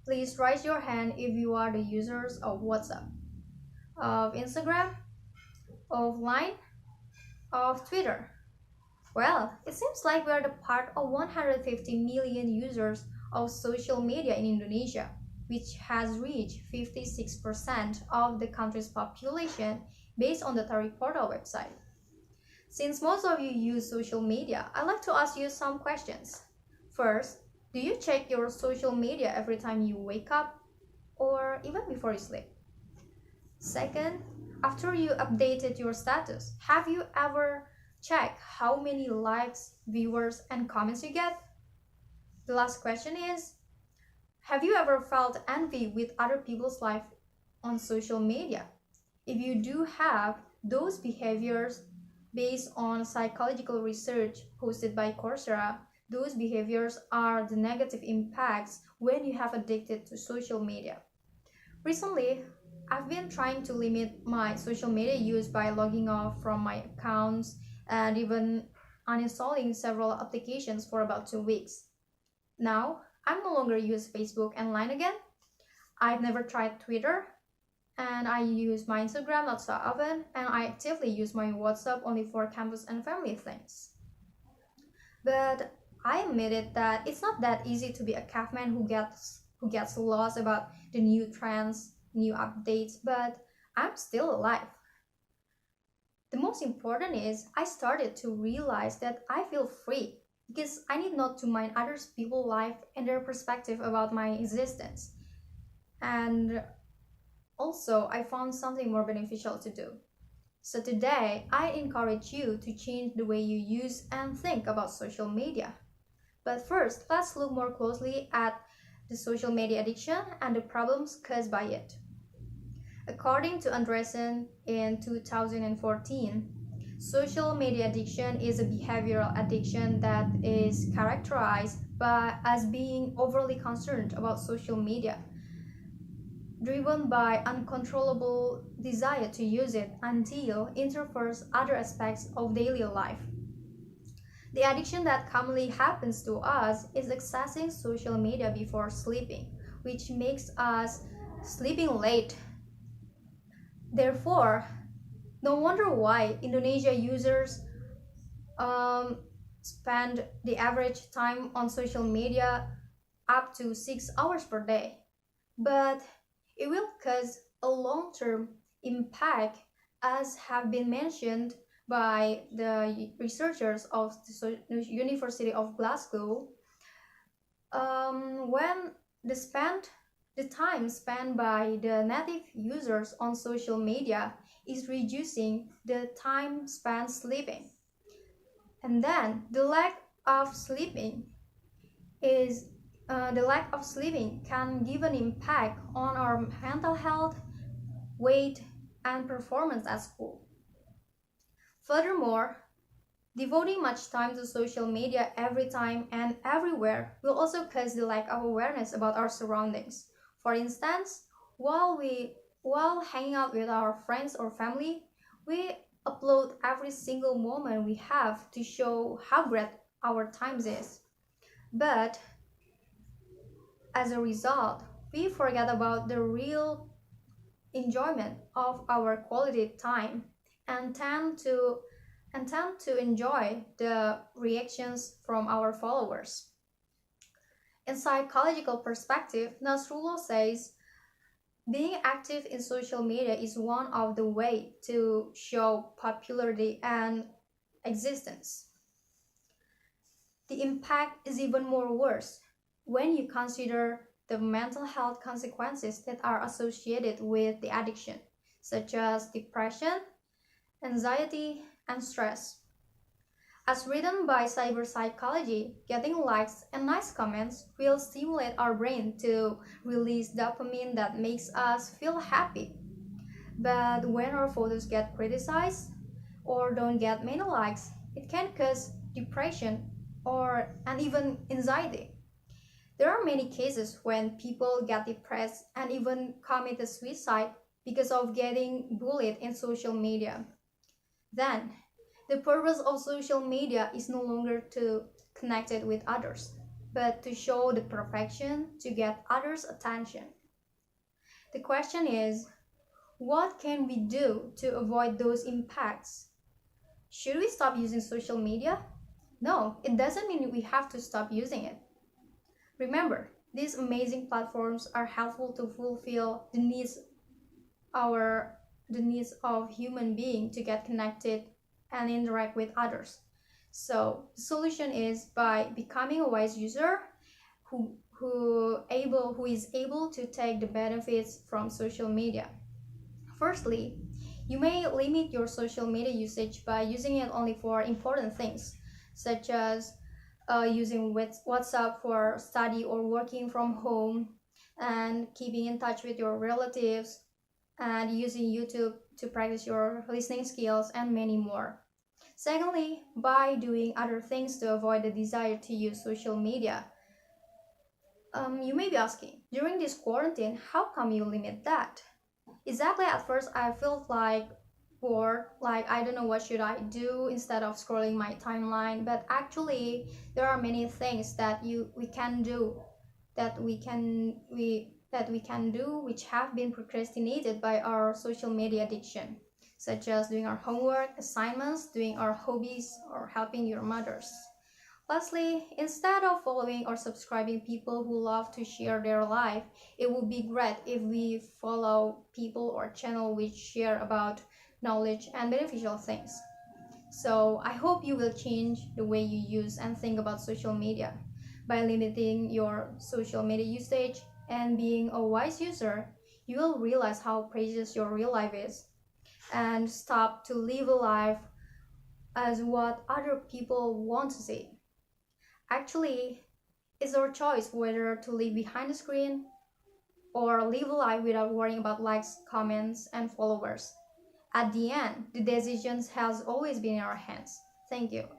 Please raise your hand if you are the users of WhatsApp, of Instagram, of Line, of Twitter. Well, it seems like we are the part of 150 million users of social media in Indonesia, which has reached 56% of the country's population based on the Tari Portal website. Since most of you use social media, I'd like to ask you some questions. First, do you check your social media every time you wake up or even before you sleep? Second, after you updated your status, have you ever checked how many likes, viewers, and comments you get? The last question is, have you ever felt envy with other people's life on social media? If you do have those behaviors based on psychological research hosted by Coursera, those behaviors are the negative impacts when you have addicted to social media. Recently, I've been trying to limit my social media use by logging off from my accounts and even uninstalling several applications for about 2 weeks. Now, I no longer use Facebook and Line again. I've never tried Twitter, and I use my Instagram not so often, and I actively use my WhatsApp only for campus and family things. But I admitted that it's not that easy to be a caveman who gets lost about the new trends, new updates, but I'm still alive. The most important is I started to realize that I feel free because I need not to mind others people's life and their perspective about my existence. And also, I found something more beneficial to do. So today, I encourage you to change the way you use and think about social media. But first, let's look more closely at the social media addiction and the problems caused by it. According to Andresen in 2014, social media addiction is a behavioral addiction that is characterized by as being overly concerned about social media, driven by uncontrollable desire to use it until it interferes other aspects of daily life. The addiction that commonly happens to us is accessing social media before sleeping, which makes us sleeping late. Therefore, no wonder why Indonesia users spend the average time on social media up to 6 hours per day. But it will cause a long-term impact, as have been mentioned by the researchers of the University of Glasgow. When the time spent by the native users on social media is reducing the time spent sleeping. And then is the lack of sleeping can give an impact on our mental health, weight, and performance at school. Furthermore, devoting much time to social media every time and everywhere will also cause the lack of awareness about our surroundings. For instance, while hanging out with our friends or family, we upload every single moment we have to show how great our times is. But as a result, we forget about the real enjoyment of our quality time and tend to enjoy the reactions from our followers. In psychological perspective, Nasrullah says being active in social media is one of the way to show popularity and existence. The impact is even more worse when you consider the mental health consequences that are associated with the addiction, such as depression, anxiety, and stress. As written by cyber psychology, getting likes and nice comments will stimulate our brain to release dopamine that makes us feel happy. But when our photos get criticized or don't get many likes, it can cause depression and even anxiety. There are many cases when people get depressed and even commit suicide because of getting bullied in social media. Then, the purpose of social media is no longer to connect it with others, but to show the perfection to get others' attention. The question is, what can we do to avoid those impacts? Should we stop using social media? No, it doesn't mean we have to stop using it. Remember, these amazing platforms are helpful to fulfill our the needs of human being to get connected and interact with others. So the solution is by becoming a wise user who is able to take the benefits from social media. Firstly, you may limit your social media usage by using it only for important things, such as using WhatsApp for study or working from home, and keeping in touch with your relatives, and using YouTube to practice your listening skills, and many more. Secondly, by doing other things to avoid the desire to use social media. You may be asking, during this quarantine, how come you limit that? Exactly, at first I felt like bored, like I don't know what should I do instead of scrolling my timeline, but actually there are many things that we can do that we can do which have been procrastinated by our social media addiction, such as doing our homework, assignments, doing our hobbies, or helping your mothers. Lastly, instead of following or subscribing people who love to share their life, it would be great if we follow people or channel which share about knowledge and beneficial things. So I hope you will change the way you use and think about social media. By limiting your social media usage and being a wise user, you will realize how precious your real life is and stop to live a life as what other people want to see. Actually, it's our choice whether to live behind the screen or live a life without worrying about likes, comments, and followers. At the end, the decision has always been in our hands. Thank you.